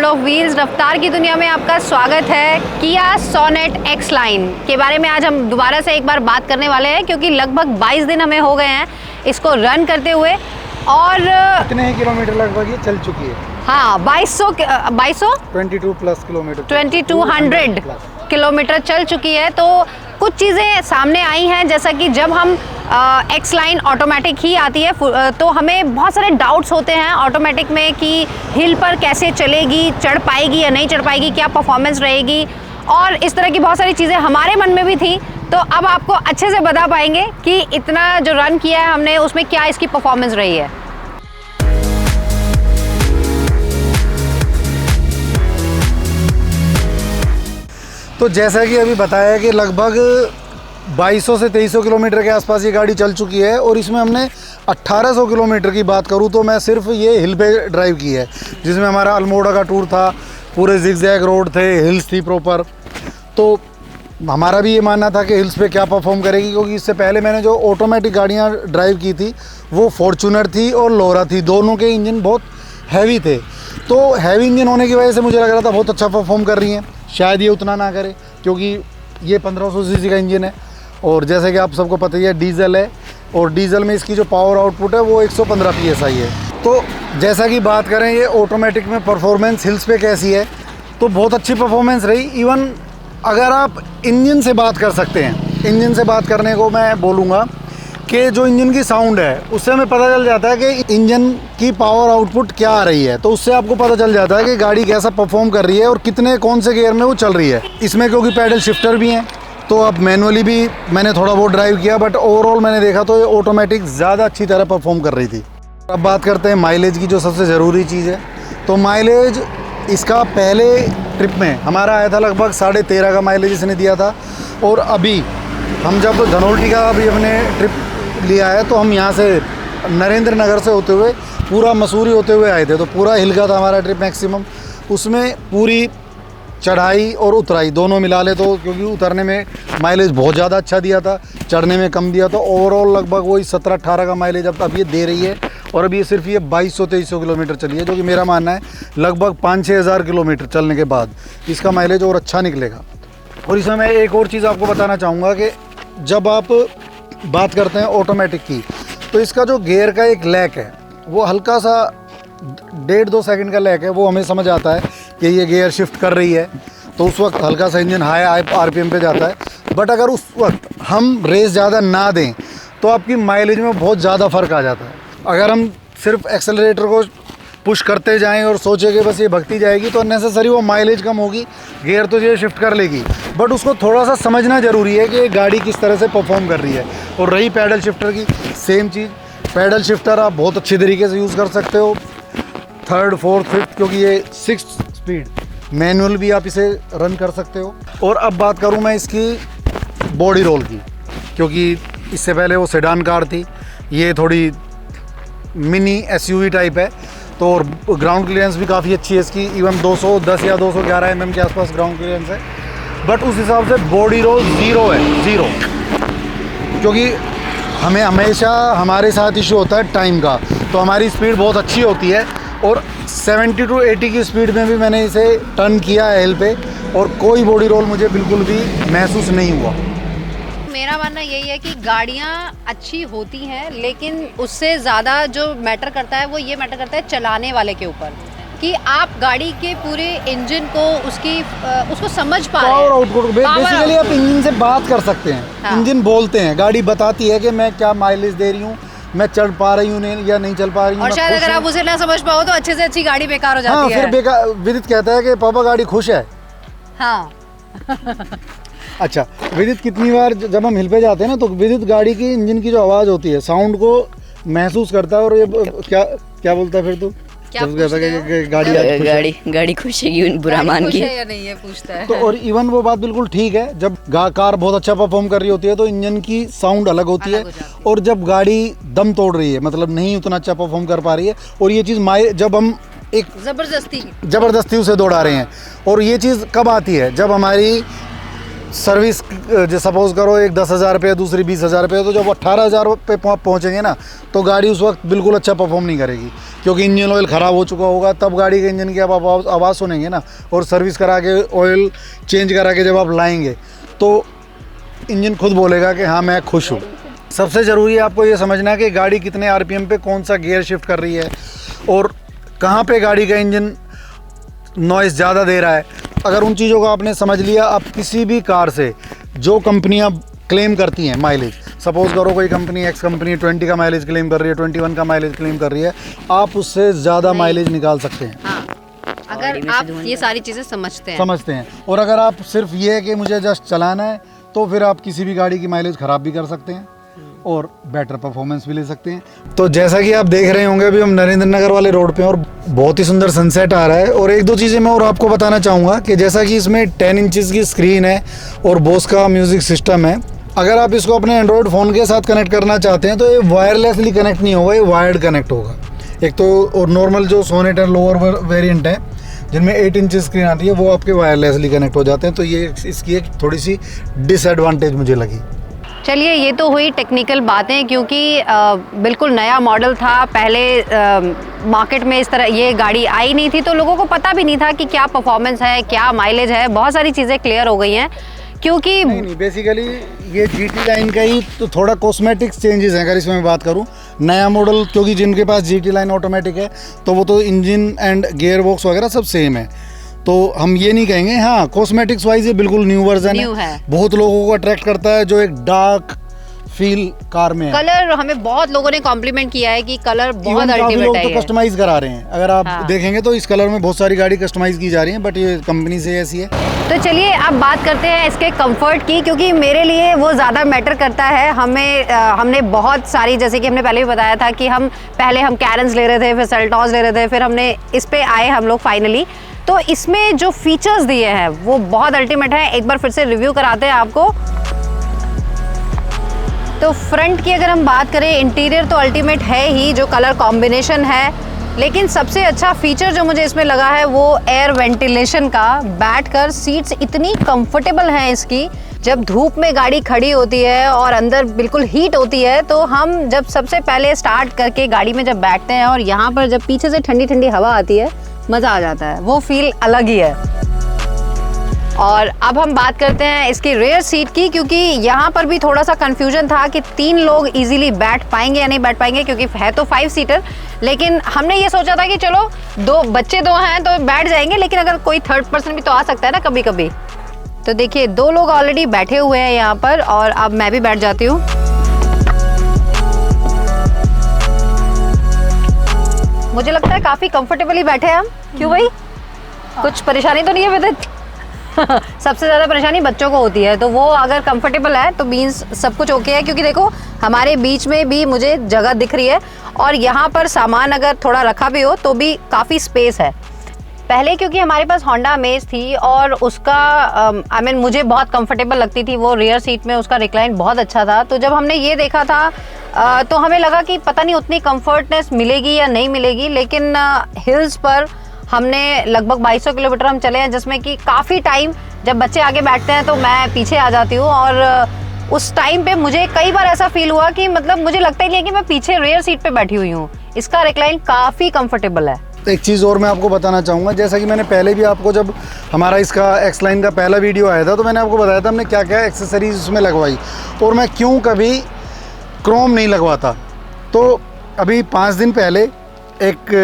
Of wheels रफ्तार की दुनिया में आपका स्वागत है। किया सोनेट एक्स लाइन के बारे में आज हम दोबारा से एक बार बात करने वाले हैं, क्योंकि लगभग 22 दिन हमें हो गए हैं इसको रन करते हुए। और कितने किलोमीटर लगभग ये चल चुकी है? हाँ, 22 प्लस किलोमीटर, 2200 किलोमीटर चल चुकी है। तो कुछ चीज़ें सामने आई हैं, जैसा कि जब हम एक्स लाइन ऑटोमेटिक ही आती है तो हमें बहुत सारे डाउट्स होते हैं ऑटोमेटिक में कि हिल पर कैसे चलेगी, चढ़ पाएगी या नहीं चढ़ पाएगी, क्या परफॉर्मेंस रहेगी, और इस तरह की बहुत सारी चीज़ें हमारे मन में भी थी। तो अब आपको अच्छे से बता पाएंगे कि इतना जो रन किया है हमने उसमें क्या इसकी परफॉर्मेंस रही है। तो जैसा कि अभी बताया कि लगभग 2200 से 2300 किलोमीटर के आसपास ये गाड़ी चल चुकी है, और इसमें हमने 1800 किलोमीटर की बात करूँ तो मैं सिर्फ ये हिल पे ड्राइव की है, जिसमें हमारा अल्मोड़ा का टूर था, पूरे जिगजैग रोड थे, हिल्स थी प्रॉपर। तो हमारा भी ये मानना था कि हिल्स पे क्या परफॉर्म करेगी, क्योंकि इससे पहले मैंने जो ऑटोमेटिक गाड़ियाँ ड्राइव की थी वो फॉर्चूनर थी और लोरा थी, दोनों के इंजन बहुत हैवी थे। तो हैवी इंजन होने की वजह से मुझे लग रहा था बहुत अच्छा परफॉर्म कर रही हैं, शायद ये उतना ना करे, क्योंकि ये 1500 सीसी का इंजन है, और जैसे कि आप सबको पता ही है डीजल है, और डीजल में इसकी जो पावर आउटपुट है वो 115 PSI है। तो जैसा कि बात करें ये ऑटोमेटिक में परफॉर्मेंस हिल्स पे कैसी है, तो बहुत अच्छी परफॉर्मेंस रही। इवन अगर आप इंजन से बात कर सकते हैं, इंजन से बात करने को मैं बोलूँगा कि जो इंजन की साउंड है उससे हमें पता चल जाता है कि इंजन की पावर आउटपुट क्या आ रही है, तो उससे आपको पता चल जाता है कि गाड़ी कैसा परफॉर्म कर रही है और कितने कौन से गियर में वो चल रही है। इसमें क्योंकि पैडल शिफ्टर भी हैं, तो अब मैनुअली भी मैंने थोड़ा बहुत ड्राइव किया, बट ओवरऑल मैंने देखा तो ये ऑटोमेटिक ज़्यादा अच्छी तरह परफॉर्म कर रही थी। अब बात करते हैं माइलेज की, जो सबसे ज़रूरी चीज़ है। तो माइलेज इसका पहले ट्रिप में हमारा आया था लगभग 13.5 का माइलेज इसने दिया था, और अभी हम जब धनोल्टी का अभी अपने ट्रिप लिया है तो हम यहाँ से नरेंद्र नगर से होते हुए पूरा मसूरी होते हुए आए थे, तो पूरा हिल का था हमारा ट्रिप मैक्सिमम। उसमें पूरी चढ़ाई और उतराई दोनों मिला ले तो, क्योंकि उतरने में माइलेज बहुत ज़्यादा अच्छा दिया था, चढ़ने में कम दिया, तो ओवरऑल लगभग वही 17-18 का माइलेज अब ये दे रही है। और अब ये सिर्फ ये 2200-2300 किलोमीटर चली है, जो कि मेरा मानना है लगभग 5-6 हज़ार किलोमीटर चलने के बाद इसका माइलेज और अच्छा निकलेगा। और इसमें मैं एक और चीज़ आपको बताना चाहूँगा कि जब आप बात करते हैं ऑटोमेटिक की, तो इसका जो गियर का एक लैक है वो हल्का सा 1.5-2 सेकंड का लैक है, वो हमें समझ आता है कि ये गियर शिफ्ट कर रही है, तो उस वक्त हल्का सा इंजन हाई RPM पे जाता है। बट अगर उस वक्त हम रेस ज़्यादा ना दें तो आपकी माइलेज में बहुत ज़्यादा फ़र्क आ जाता है। अगर हम सिर्फ एक्सेलरेटर को पुश करते जाएं और सोचें कि बस ये भगती जाएगी, तो अननेसेसरी वो माइलेज कम होगी, गियर तो ये शिफ्ट कर लेगी, बट उसको थोड़ा सा समझना ज़रूरी है कि गाड़ी किस तरह से परफॉर्म कर रही है। और रही पैडल शिफ्टर की, सेम चीज़, पैडल शिफ्टर आप बहुत अच्छी तरीके से यूज़ कर सकते हो, 3rd, 4th, 5th, क्योंकि ये 6th स्पीड मैनुअल भी आप इसे रन कर सकते हो। और अब बात करूँ मैं इसकी बॉडी रोल की, क्योंकि इससे पहले वो सेडान कार थी, ये थोड़ी मिनी SUV टाइप है, तो और ग्राउंड क्लियरेंस भी काफ़ी अच्छी है इसकी, इवन 210 या 211 mm के आसपास ग्राउंड क्लियरेंस है। बट उस हिसाब से बॉडी रोल ज़ीरो, क्योंकि हमें हमेशा हमारे साथ इशू होता है टाइम का, तो हमारी स्पीड बहुत अच्छी होती है, और 70 to 80 की स्पीड में भी मैंने इसे टर्न किया है हिल पे, और कोई बॉडी रोल मुझे बिल्कुल भी महसूस नहीं हुआ। मेरा मानना यही है कि गाड़ियाँ अच्छी होती हैं, लेकिन उससे ज़्यादा जो मैटर करता है वो ये मैटर करता है चलाने वाले के ऊपर, कि आप गाड़ी के पूरे इंजन को उसको समझ पा रहे हैं। पावर आउटपुट बेसिकली आप इंजन से बात कर सकते हैं। हाँ। इंजन बोलते हैं, गाड़ी बताती है कि मैं क्या माइलेज दे रही हूँ, मैं चढ़ पा रही हूँ या नहीं चल पा रही हूँ। और शायद अगर आप उसे ना समझ पाओ तो अच्छे से अच्छी गाड़ी बेकार हो जाती है। फिर बेकार। विदित कहता है कि पापा गाड़ी खुश है। हाँ। अच्छा, विदित कितनी बार जब हम हिल पे जाते हैं ना, तो विदित गाड़ी की इंजन की जो आवाज़ होती है, साउंड को महसूस करता है, और ये क्या बोलता है फिर तू? गाड़ी खुश है, बुरा मान की या नहीं, ये पूछता है। तो और इवन वो बात बिल्कुल ठीक है, जब कार बहुत अच्छा परफॉर्म कर रही होती है तो इंजन की साउंड अलग होती है, और जब गाड़ी दम तोड़ रही है, मतलब नहीं उतना अच्छा परफॉर्म कर पा रही है, और ये चीज़ जब हम एक जबरदस्ती उसे दौड़ा रहे हैं, और ये चीज़ कब आती है, जब हमारी सर्विस जो सपोज करो एक 10,000 रुपये, दूसरी 20,000 रुपये, तो जब 18,000 पे पहुँचेंगे ना तो गाड़ी उस वक्त बिल्कुल अच्छा परफॉर्म नहीं करेगी, क्योंकि इंजन ऑयल ख़राब हो चुका होगा। तब गाड़ी के इंजन की आप आवाज़ सुनेंगे ना, और सर्विस करा के ऑयल चेंज करा के जब आप लाएंगे तो इंजन खुद बोलेगा कि हाँ मैं खुश हूँ। सबसे ज़रूरी है आपको ये समझना है कि गाड़ी कितने RPM पे कौन सा गियर शिफ्ट कर रही है और कहाँ पे गाड़ी का इंजन नॉइज़ ज़्यादा दे रहा है। अगर उन चीज़ों को आपने समझ लिया, आप किसी भी कार से जो कंपनियां क्लेम करती हैं माइलेज, सपोज़ करो कोई कंपनी X कंपनी 20 का माइलेज क्लेम कर रही है, 21 का माइलेज क्लेम कर रही है, आप उससे ज़्यादा माइलेज निकाल सकते हैं। हाँ, अगर आप ये सारी चीज़ें समझते हैं। और अगर आप सिर्फ ये है कि मुझे जस्ट चलाना है, तो फिर आप किसी भी गाड़ी की माइलेज ख़राब भी कर सकते हैं और बेटर परफॉर्मेंस भी ले सकते हैं। तो जैसा कि आप देख रहे होंगे, अभी हम नरेंद्र नगर वाले रोड पे हैं और बहुत ही सुंदर सनसेट आ रहा है। और एक दो चीज़ें मैं और आपको बताना चाहूँगा कि जैसा कि इसमें 10 इंचेस की स्क्रीन है और बोस का म्यूज़िक सिस्टम है। अगर आप इसको अपने एंड्रॉयड फ़ोन के साथ कनेक्ट करना चाहते हैं तो ये वायरलेसली कनेक्ट नहीं होगा, ये वायर्ड कनेक्ट होगा। एक तो और नॉर्मल जो सोनेट और लोअर वेरिएंट है जिनमें 8 इंच स्क्रीन आती है वो आपके वायरलेसली कनेक्ट हो जाते हैं। तो ये इसकी एक थोड़ी सी डिसएडवांटेज मुझे लगी। चलिए, ये तो हुई टेक्निकल बातें, क्योंकि बिल्कुल नया मॉडल था, पहले मार्केट में इस तरह ये गाड़ी आई नहीं थी, तो लोगों को पता भी नहीं था कि क्या परफॉर्मेंस है, क्या माइलेज है। बहुत सारी चीज़ें क्लियर हो गई हैं, क्योंकि नहीं बेसिकली ये GT लाइन का ही तो थोड़ा कॉस्मेटिक्स चेंजेस हैं। अगर इसमें मैं बात करूं, नया मॉडल, क्योंकि जिनके पास GT लाइन ऑटोमेटिक है तो वो तो इंजन एंड गियर बॉक्स वगैरह सब सेम है, तो हम ये नहीं कहेंगे। हाँ, कॉस्मेटिक्स वाइज ये बिल्कुल न्यू वर्जन है। बहुत लोगों को अट्रैक्ट करता है जो एक डार्क फील कार में है। कलर हमें बहुत लोगों ने कॉम्प्लीमेंट किया है कि कलर बहुत अल्टीमेट है। तो कस्टमाइज करा रहे हैं, अगर आप देखेंगे तो इस कलर में बहुत सारी गाड़ी कस्टमाइज की जा रही है, बट ये कंपनी से ऐसी है। तो चलिए अब बात करते हैं इसके कंफर्ट की, क्योंकि मेरे लिए वो ज़्यादा मैटर करता है। हमने बहुत सारी, जैसे कि हमने पहले भी बताया था कि पहले हम कैरेंस ले रहे थे, फिर सेल्टॉस ले रहे थे, फिर हमने इस पे आए हम लोग फाइनली। तो इसमें जो फीचर्स दिए हैं वो बहुत अल्टीमेट है। एक बार फिर से रिव्यू कराते हैं आपको। तो फ्रंट की अगर हम बात करें, इंटीरियर तो अल्टीमेट है ही, जो कलर कॉम्बिनेशन है, लेकिन सबसे अच्छा फीचर जो मुझे इसमें लगा है वो एयर वेंटिलेशन का। बैठकर सीट्स इतनी कंफर्टेबल हैं इसकी, जब धूप में गाड़ी खड़ी होती है और अंदर बिल्कुल हीट होती है, तो हम जब सबसे पहले स्टार्ट करके गाड़ी में जब बैठते हैं और यहाँ पर जब पीछे से ठंडी ठंडी हवा आती है, मज़ा आ जाता है, वो फील अलग ही है। और अब हम बात करते हैं इसकी रेयर सीट की, क्योंकि यहाँ पर भी थोड़ा सा कंफ्यूजन था कि 3 लोग इजीली बैठ पाएंगे या नहीं बैठ पाएंगे, क्योंकि है तो 5 सीटर, लेकिन हमने ये सोचा था कि चलो 2 बच्चे हैं तो बैठ जाएंगे, लेकिन अगर कोई थर्ड पर्सन भी तो आ सकता है ना कभी कभी। तो देखिए 2 लोग ऑलरेडी बैठे हुए हैं यहाँ पर, और अब मैं भी बैठ जाती हूँ। मुझे लगता है काफ़ी कंफर्टेबली बैठे हैं हम। क्यों भाई, कुछ परेशानी तो नहीं है विदित? सबसे ज़्यादा परेशानी बच्चों को होती है, तो वो अगर कंफर्टेबल है तो मीन्स सब कुछ ओके है, क्योंकि देखो हमारे बीच में भी मुझे जगह दिख रही है और यहाँ पर सामान अगर थोड़ा रखा भी हो तो भी काफ़ी स्पेस है। पहले क्योंकि हमारे पास होंडा अमेज थी और उसका मुझे बहुत कंफर्टेबल लगती थी वो रियर सीट में, उसका रिक्लाइन बहुत अच्छा था। तो जब हमने ये देखा था तो हमें लगा कि पता नहीं उतनी कंफर्टनेस मिलेगी या नहीं मिलेगी, लेकिन हिल्स पर हमने लगभग 2200 किलोमीटर हम चले हैं, जिसमें कि काफ़ी टाइम जब बच्चे आगे बैठते हैं तो मैं पीछे आ जाती हूँ, और उस टाइम पे मुझे कई बार ऐसा फील हुआ कि मतलब मुझे लगता ही नहीं है कि मैं पीछे रेयर सीट पे बैठी हुई हूँ। इसका रिक्लाइन काफ़ी कंफर्टेबल है। एक चीज़ और मैं आपको बताना चाहूँगा, जैसा कि मैंने पहले भी आपको, जब हमारा इसका एक्स लाइन का पहला वीडियो आया था तो मैंने आपको बताया था हमने क्या क्या एक्सेसरीज उसमें लगवाई और मैं क्यों कभी क्रोम नहीं लगवाता। तो अभी 5 दिन पहले एक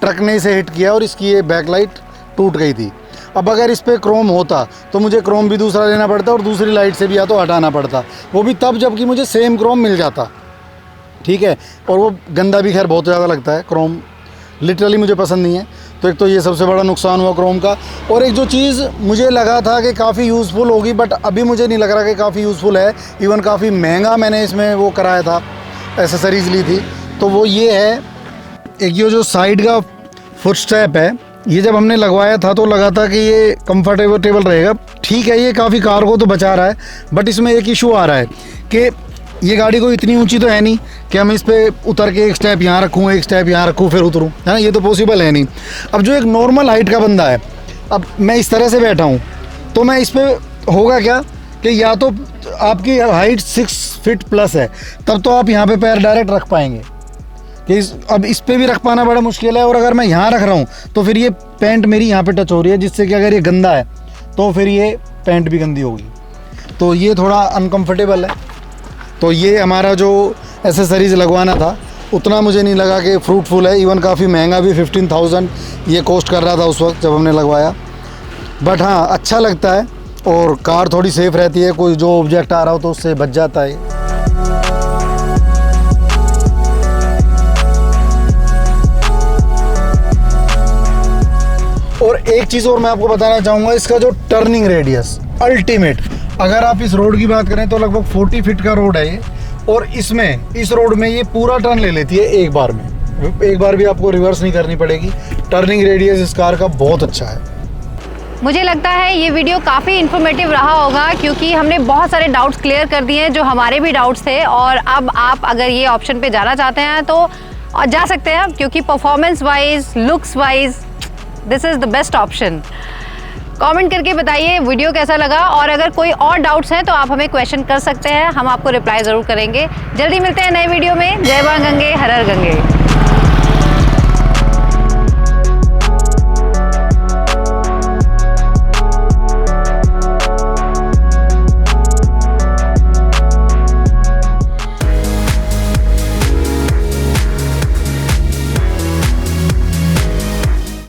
ट्रक ने इसे हिट किया और इसकी ये बैकलाइट टूट गई थी। अब अगर इस पर क्रोम होता तो मुझे क्रोम भी दूसरा लेना पड़ता और दूसरी लाइट से भी या तो हटाना पड़ता, वो भी तब जबकि मुझे सेम क्रोम मिल जाता, ठीक है। और वो गंदा भी खैर बहुत ज़्यादा लगता है, क्रोम लिटरली मुझे पसंद नहीं है। तो एक तो ये सबसे बड़ा नुकसान हुआ क्रोम का। और एक जो चीज़ मुझे लगा था कि काफ़ी यूज़फुल होगी, बट अभी मुझे नहीं लग रहा कि काफ़ी यूज़फुल है, इवन काफ़ी महंगा मैंने इसमें वो कराया था, एसेसरीज़ ली थी, तो वो ये है, एक ये जो साइड का फुट स्टेप है, ये जब हमने लगवाया था तो लगा था कि ये कंफर्टेबल रहेगा, ठीक है, ये काफ़ी कार को तो बचा रहा है, बट इसमें एक इशू आ रहा है कि ये गाड़ी को इतनी ऊंची तो है नहीं कि हम इस पर उतर के एक स्टेप यहाँ रखूँ, एक स्टेप यहाँ रखूँ फिर उतरूँ, है ना, ये तो पॉसिबल है नहीं। अब जो एक नॉर्मल हाइट का बंदा है, अब मैं इस तरह से बैठा हूँ तो मैं इस पर होगा क्या कि या तो आपकी हाइट 6 फीट प्लस है, तब तो आप यहाँ पे पैर डायरेक्ट रख पाएंगे कि अब इस पे भी रख पाना बड़ा मुश्किल है, और अगर मैं यहाँ रख रहा हूँ तो फिर ये पैंट मेरी यहाँ पे टच हो रही है, जिससे कि अगर ये गंदा है तो फिर ये पैंट भी गंदी होगी, तो ये थोड़ा अनकंफर्टेबल है। तो ये हमारा जो एसेसरीज़ लगवाना था उतना मुझे नहीं लगा कि फ्रूटफुल है, इवन काफ़ी महंगा भी 15,000 ये कॉस्ट कर रहा था उस वक्त जब हमने लगवाया। बट हाँ, अच्छा लगता है और कार थोड़ी सेफ रहती है, कोई जो ऑब्जेक्ट आ रहा हो तो उससे बच जाता है। और एक चीज़ और मैं आपको बताना चाहूँगा, इसका जो टर्निंग रेडियस अल्टीमेट, अगर आप इस रोड की बात करें तो लगभग 40 फीट का रोड है ये, और इसमें इस रोड में ये पूरा टर्न ले लेती है एक बार में, एक बार भी आपको रिवर्स नहीं करनी पड़ेगी। टर्निंग रेडियस इस कार का बहुत अच्छा है। मुझे लगता है ये वीडियो काफ़ी इन्फॉर्मेटिव रहा होगा, क्योंकि हमने बहुत सारे डाउट्स क्लियर कर दिए हैं जो हमारे भी डाउट्स थे, और अब आप अगर ये ऑप्शन पे जाना चाहते हैं तो जा सकते हैं, क्योंकि performance wise, looks wise this is the best option. Comment करके बताइए वीडियो कैसा लगा, और अगर कोई और डाउट्स हैं तो आप हमें क्वेश्चन कर सकते हैं, हम आपको रिप्लाई ज़रूर करेंगे। जल्दी मिलते हैं नए वीडियो में। जय मां गंगे, हर हर गंगे।